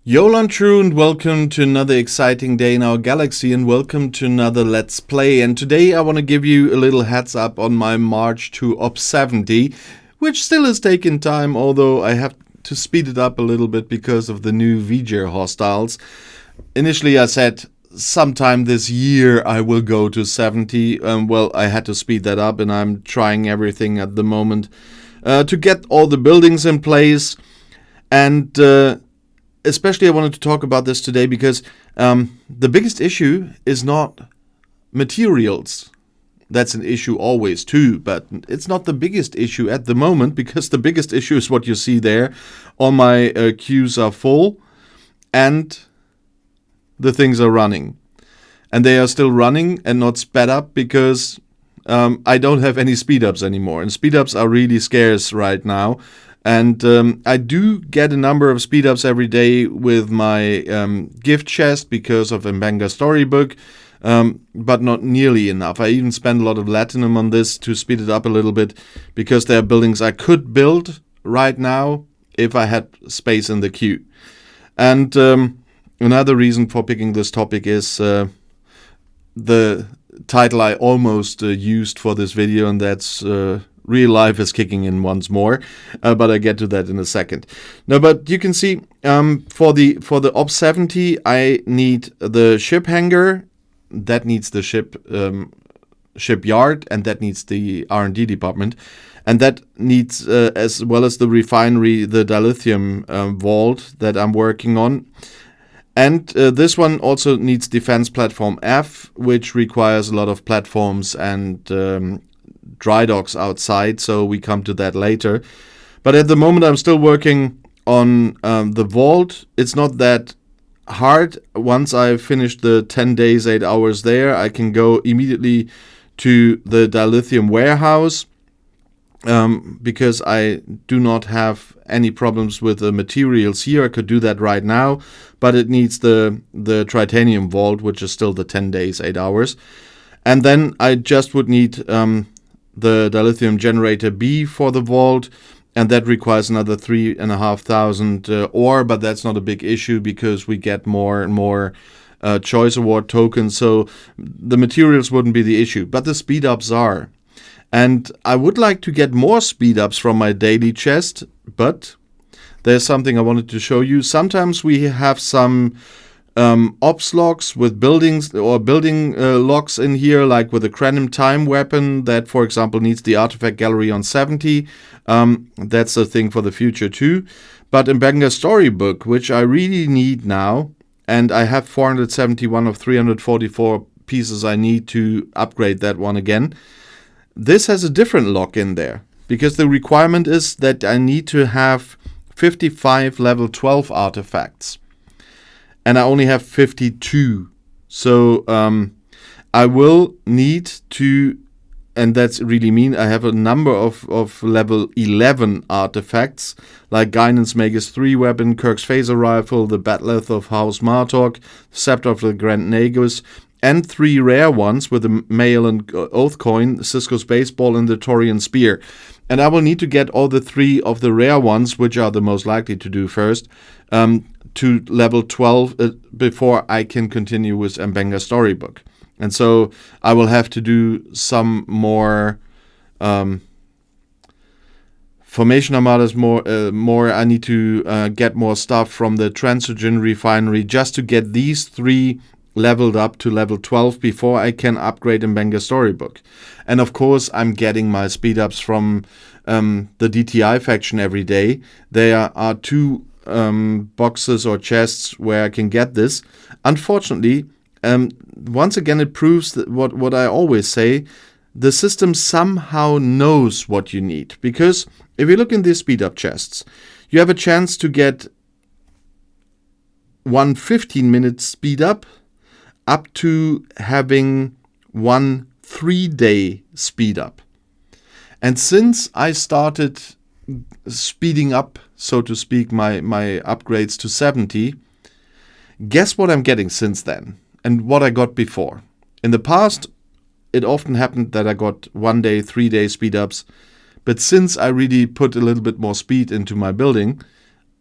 Yolan True, and welcome to another exciting day in our galaxy, and welcome to another Let's Play. And today I want to give you a little heads up on my march to Op 70, which still is taking time, although I have to speed it up a little bit because of the new VJ hostiles. Initially I said sometime this year I will go to 70. Well, I had to speed that up, and I'm trying everything at the moment to get all the buildings in place. And especially I wanted to talk about this today because the biggest issue is not materials. That's an issue always too, but it's not the biggest issue at the moment, because the biggest issue is what you see there. All my queues are full and the things are running. And they are still running and not sped up because I don't have any speed ups anymore. And speed ups are really scarce right now. And I do get a number of speed ups every day with my gift chest because of Mbanga Storybook, but not nearly enough. I even spend a lot of Latinum on this to speed it up a little bit, because there are buildings I could build right now if I had space in the queue. And another reason for picking this topic is the title I almost used for this video, and that's Real life is kicking in once more, but I get to that in a second. No, but you can see for the Op 70, I need the ship hangar, that needs the shipyard, and that needs the R&D department, and that needs as well as the refinery, the dilithium vault that I'm working on. And this one also needs Defense Platform F, which requires a lot of platforms and dry docks outside, so we come to that later. But at the moment I'm still working on the vault. It's not that hard. Once I've finished the 10 days, 8 hours there, I can go immediately to the dilithium warehouse, because I do not have any problems with the materials here. I could do that right now, but it needs the tritanium vault, which is still the 10 days, 8 hours. And then I just would need the dilithium generator B for the vault, and that requires another 3,500 ore, but that's not a big issue because we get more and more choice award tokens, so the materials wouldn't be the issue, but the speed ups are. And I would like to get more speed ups from my daily chest, but there's something I wanted to show you. Sometimes we have some ops logs with buildings or building logs in here, like with a Cranim time weapon that, for example, needs the artifact gallery on 70. That's a thing for the future too. But in Mbanga Storybook, which I really need now, and I have 471 of 344 pieces I need to upgrade that one again, this has a different log in there, because the requirement is that I need to have 55 level 12 artifacts. And I only have 52. So I will need to, and that's really mean, I have a number of level 11 artifacts, like Guinan's Magus 3 weapon, Kirk's phaser rifle, the Bat'leth of House Martok, Scepter of the Grand Nagus, and 3 rare ones with the Mail and Oath coin, Cisco's baseball, and the Taurian spear. And I will need to get all the 3 of the rare ones, which are the most likely to do first, to level 12 before I can continue with Mbanga Storybook. And so I will have to do some more formation armadas, more. I need to get more stuff from the Transogen refinery just to get these 3 leveled up to level 12 before I can upgrade Mbanga Storybook. And of course I'm getting my speed ups from the DTI faction every day. There are 2 boxes or chests where I can get this. Unfortunately, once again it proves that what I always say, the system somehow knows what you need. Because if you look in these speed up chests, you have a chance to get one 15-minute speed up to having one 3-day speed up. And since I started speeding up, so to speak, my upgrades to 70, guess what I'm getting since then and what I got before. In the past, it often happened that I got 1 day, 3-day speed ups, but since I really put a little bit more speed into my building,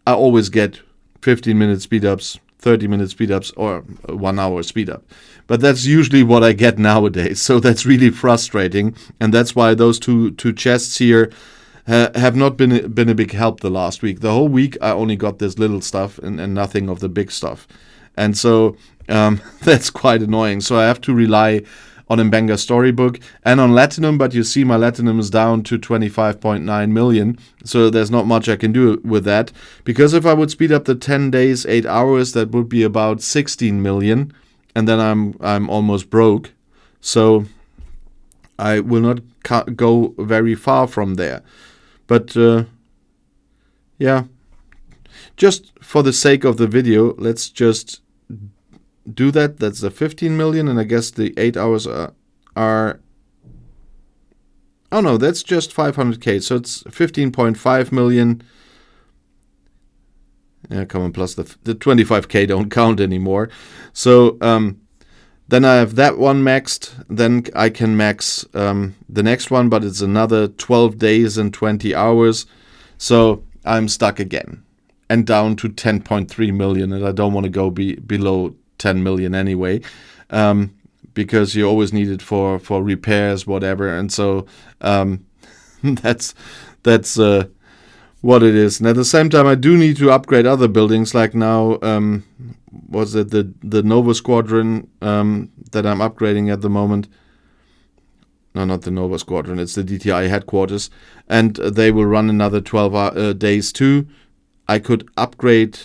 I always get 15-minute speedups, 30-minute speedups, or 1 hour speedup. But that's usually what I get nowadays. So that's really frustrating, and that's why those two chests here have not been a big help the last week. The whole week I only got this little stuff and nothing of the big stuff. And so that's quite annoying. So I have to rely on Mbenga Storybook and on Latinum, but you see my Latinum is down to 25.9 million. So there's not much I can do with that. Because if I would speed up the 10 days, 8 hours, that would be about 16 million. And then I'm almost broke. So I will not go very far from there. But yeah, just for the sake of the video, let's just do that. That's the 15 million, and I guess the 8 hours are oh no, that's just 500k, so it's 15.5 million. Yeah, come on, plus the 25k don't count anymore. So then I have that one maxed. Then I can max the next one, but it's another 12 days and 20 hours. So I'm stuck again and down to 10.3 million. And I don't want to go below 10 million anyway, because you always need it for repairs, whatever. And so that's what it is. And at the same time, I do need to upgrade other buildings, like now, was it the Nova Squadron that I'm upgrading at the moment? No, not the Nova Squadron, it's the DTI headquarters. And they will run another 12 days too. I could upgrade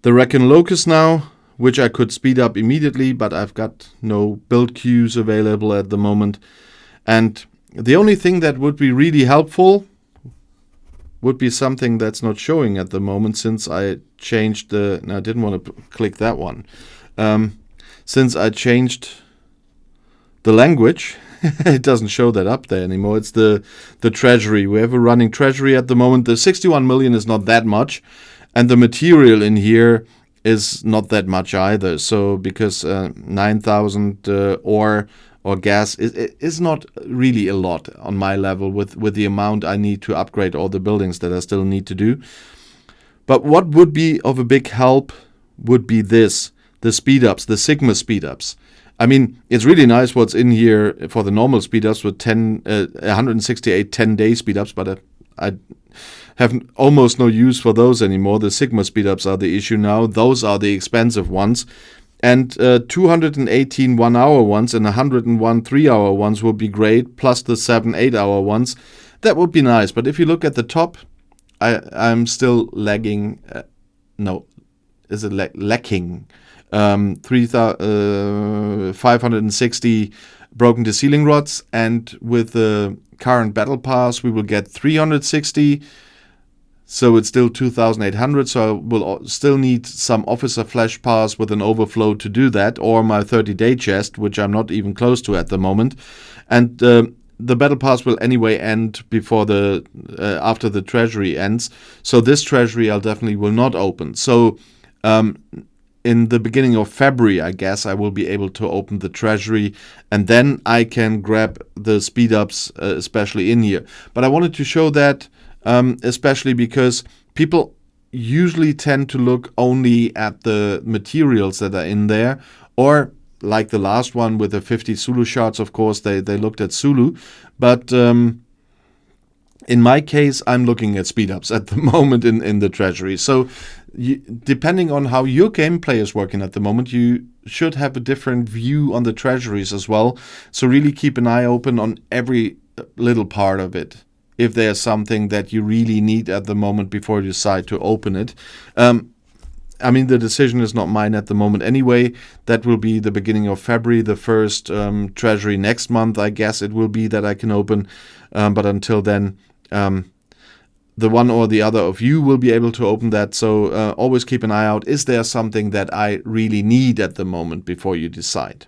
the Recon Locust now, which I could speed up immediately, but I've got no build queues available at the moment. And the only thing that would be really helpful would be something that's not showing at the moment, since I changed the... No, I didn't want to click that one. Since I changed the language, it doesn't show that up there anymore. It's the treasury. We have a running treasury at the moment. The 61 million is not that much, and the material in here is not that much either. So because 9,000 or gas is not really a lot on my level with the amount I need to upgrade all the buildings that I still need to do. But what would be of a big help would be this, the speedups, the Sigma speedups. I mean, it's really nice what's in here for the normal speedups with 168 10-day speedups, but I have almost no use for those anymore. The Sigma speedups are the issue now. Those are the expensive ones. And 218 1-hour ones and 101 3-hour ones would be great, plus the 7 8-hour ones. That would be nice. But if you look at the top, I'm still lagging. Lacking 560 broken to ceiling rods. And with the current battle pass, we will get 360. So it's still 2,800, so I will still need some officer flash pass with an overflow to do that, or my 30-day chest, which I'm not even close to at the moment. And the battle pass will anyway end before after the treasury ends. So this treasury I definitely will not open. So in the beginning of February, I guess, I will be able to open the treasury, and then I can grab the speed ups, especially in here. But I wanted to show that especially because people usually tend to look only at the materials that are in there, or like the last one with the 50 Zulu shards, of course, they looked at Zulu. But in my case, I'm looking at speed-ups at the moment in the treasury. So depending on how your gameplay is working at the moment, you should have a different view on the treasuries as well. So really keep an eye open on every little part of it, if there's something that you really need at the moment before you decide to open it. I mean, the decision is not mine at the moment anyway. That will be the beginning of February, the first treasury next month, I guess it will be that I can open. But until then, the one or the other of you will be able to open that. So always keep an eye out. Is there something that I really need at the moment before you decide?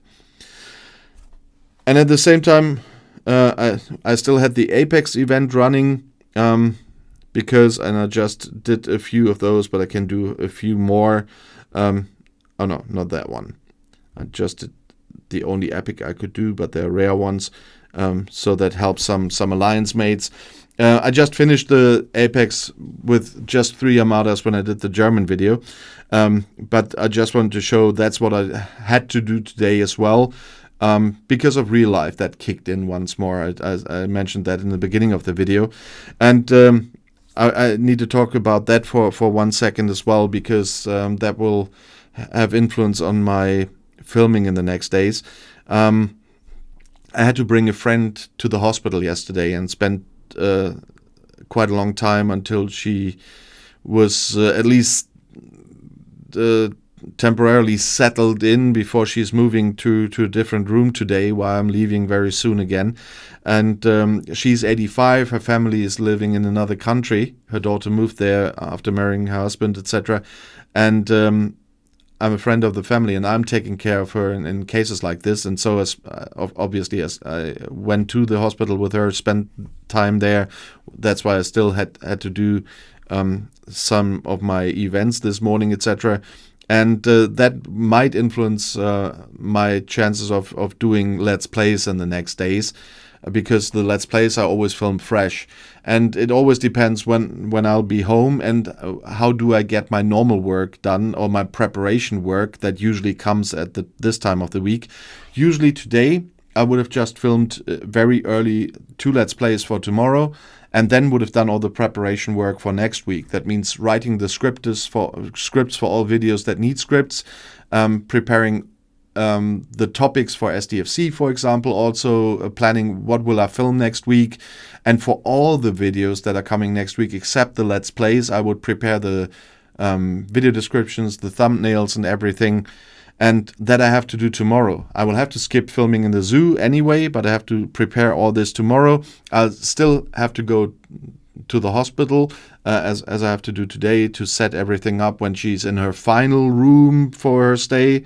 And at the same time, I still had the Apex event running because, and I just did a few of those, but I can do a few more. Oh no, not that one. I just did the only epic I could do, but they're rare ones. So that helps some alliance mates. I just finished the Apex with just 3 armadas when I did the German video. But I just wanted to show that's what I had to do today as well. Because of real life that kicked in once more. I mentioned that in the beginning of the video. And I need to talk about that for 1 second as well, because that will have influence on my filming in the next days. I had to bring a friend to the hospital yesterday and spent quite a long time until she was at least temporarily settled in before she's moving to a different room today, while I'm leaving very soon again. And she's 85, her family is living in another country. Her daughter moved there after marrying her husband, etc. And I'm a friend of the family, and I'm taking care of her in cases like this. And so, as obviously, as I went to the hospital with her, spent time there, that's why I still had to do some of my events this morning, etc. And that might influence my chances of doing Let's Plays in the next days, because the Let's Plays I always film fresh. And it always depends when I'll be home and how do I get my normal work done, or my preparation work that usually comes at this time of the week. Usually today I would have just filmed very early 2 Let's Plays for tomorrow, and then would have done all the preparation work for next week. That means writing the scripts for all videos that need scripts, preparing the topics for STFC, for example, also planning what will I film next week. And for all the videos that are coming next week, except the Let's Plays, I would prepare the video descriptions, the thumbnails and everything. And that I have to do tomorrow. I will have to skip filming in the zoo anyway, but I have to prepare all this tomorrow. I'll still have to go to the hospital, as I have to do today, to set everything up when she's in her final room for her stay,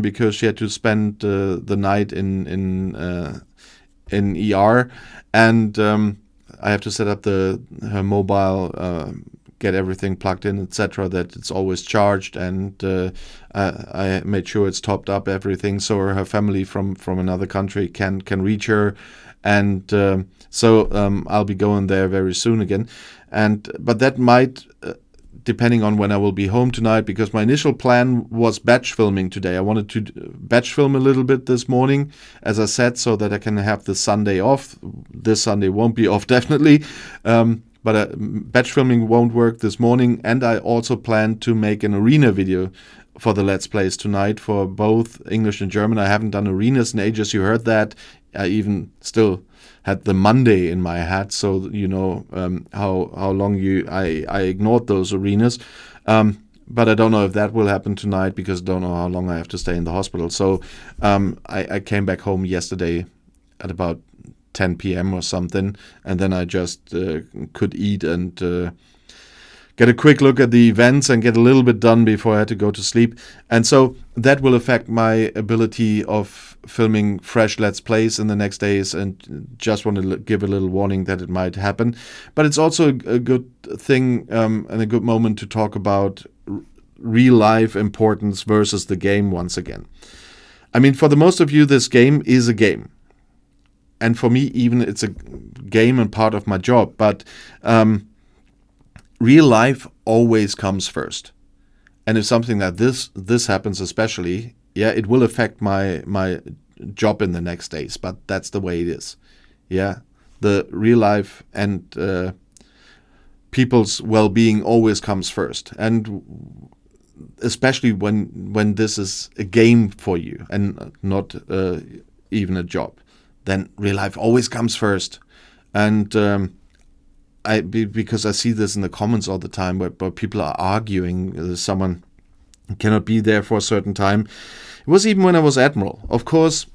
because she had to spend the night in ER, and I have to set up her mobile, get everything plugged in, etc., that it's always charged, and I made sure it's topped up, everything, so her family from another country can reach her, and so I'll be going there very soon again, but that might, depending on when I will be home tonight, because my initial plan was batch filming today. I wanted to batch film a little bit this morning, as I said, so that I can have the Sunday off. This Sunday won't be off, definitely. But batch filming won't work this morning, and I also plan to make an arena video for the Let's Plays tonight for both English and German. I haven't done arenas in ages, you heard that. I even still had the Monday in my head, so you know how long I ignored those arenas. But I don't know if that will happen tonight, because I don't know how long I have to stay in the hospital. So I came back home yesterday at about 10 p.m. or something, and then I just could eat and get a quick look at the events and get a little bit done before I had to go to sleep. And so that will affect my ability of filming fresh Let's Plays in the next days, and just want to give a little warning that it might happen. But it's also a good thing and a good moment to talk about real life importance versus the game once again. I mean, for the most of you, this game is a game. And for me, even it's a game and part of my job. But real life always comes first. And if something like this happens especially, yeah, it will affect my job in the next days. But that's the way it is. Yeah, the real life and people's well-being always comes first. And especially when this is a game for you and not even a job, then real life always comes first. And because I see this in the comments all the time, where people are arguing, someone cannot be there for a certain time. It was even when I was Admiral. Of course,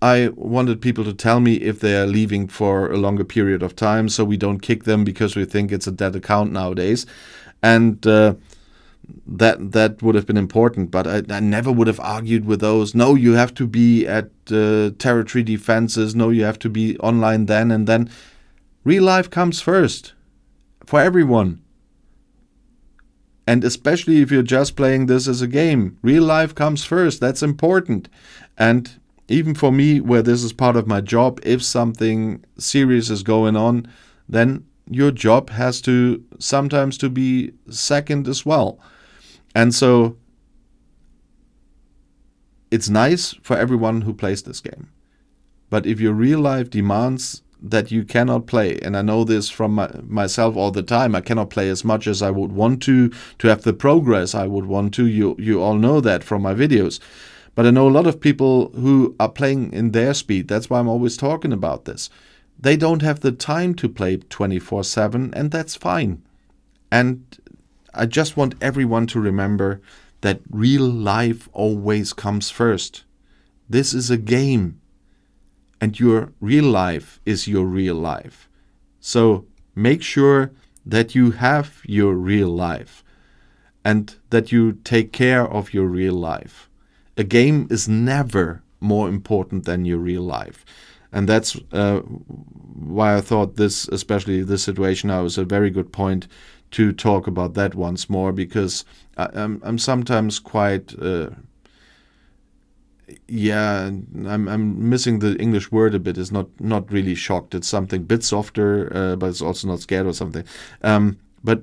I wanted people to tell me if they are leaving for a longer period of time, so we don't kick them because we think it's a dead account nowadays. And that would have been important, but I never would have argued with those. No, you have to be at territory defenses. No, you have to be online then and then. Real life comes first for everyone. And especially if you're just playing this as a game, real life comes first. That's important. And even for me, where this is part of my job, if something serious is going on, then your job has to sometimes to be second as well. And so it's nice for everyone who plays this game. But if your real life demands that you cannot play, and I know this from myself all the time, I cannot play as much as I would want to have the progress I would want to. You all know that from my videos. But I know a lot of people who are playing in their speed. That's why I'm always talking about this. They don't have the time to play 24/7, and that's fine. And I just want everyone to remember that real life always comes first. This is a game, and your real life is your real life. So make sure that you have your real life and that you take care of your real life. A game is never more important than your real life. And that's why I thought this, especially this situation now, is a very good point to talk about that once more, because I'm sometimes quite, I'm missing the English word a bit. It's not really shocked. It's something a bit softer, but it's also not scared or something. But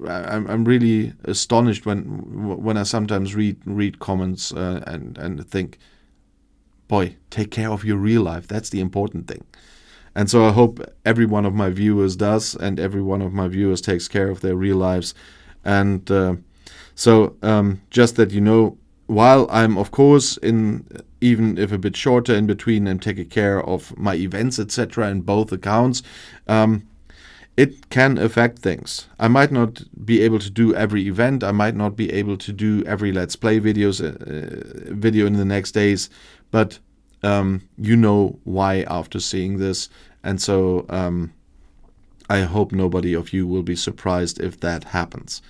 I'm really astonished when I sometimes read comments and think, boy, take care of your real life. That's the important thing. And so I hope every one of my viewers does, and every one of my viewers takes care of their real lives. And just that you know, while I'm, of course, even if a bit shorter in between, and taking care of my events, etc., in both accounts, it can affect things. I might not be able to do every event. I might not be able to do every Let's Play video in the next days, but you know why after seeing this. And so I hope nobody of you will be surprised if that happens.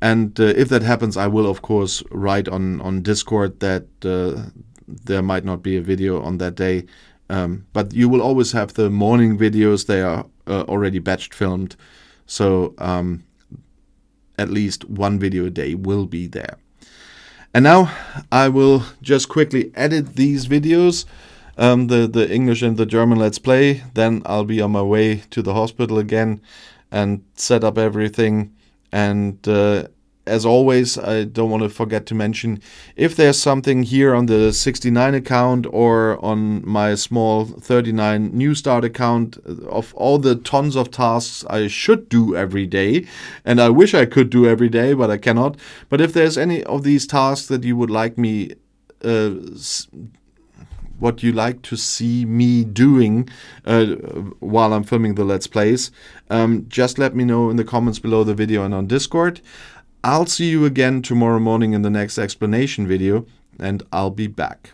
And if that happens, I will, of course, write on Discord that there might not be a video on that day. But you will always have the morning videos. They are already batch filmed. So at least one video a day will be there. And now I will just quickly edit these videos, the English and the German Let's Play. Then I'll be on my way to the hospital again and set up everything. And as always, I don't want to forget to mention, if there's something here on the 69 account or on my small 39 New Start account of all the tons of tasks I should do every day, and I wish I could do every day, but I cannot. But if there's any of these tasks that you would like me, what you like to see me doing while I'm filming the Let's Plays, just let me know in the comments below the video and on Discord. I'll see you again tomorrow morning in the next explanation video, and I'll be back.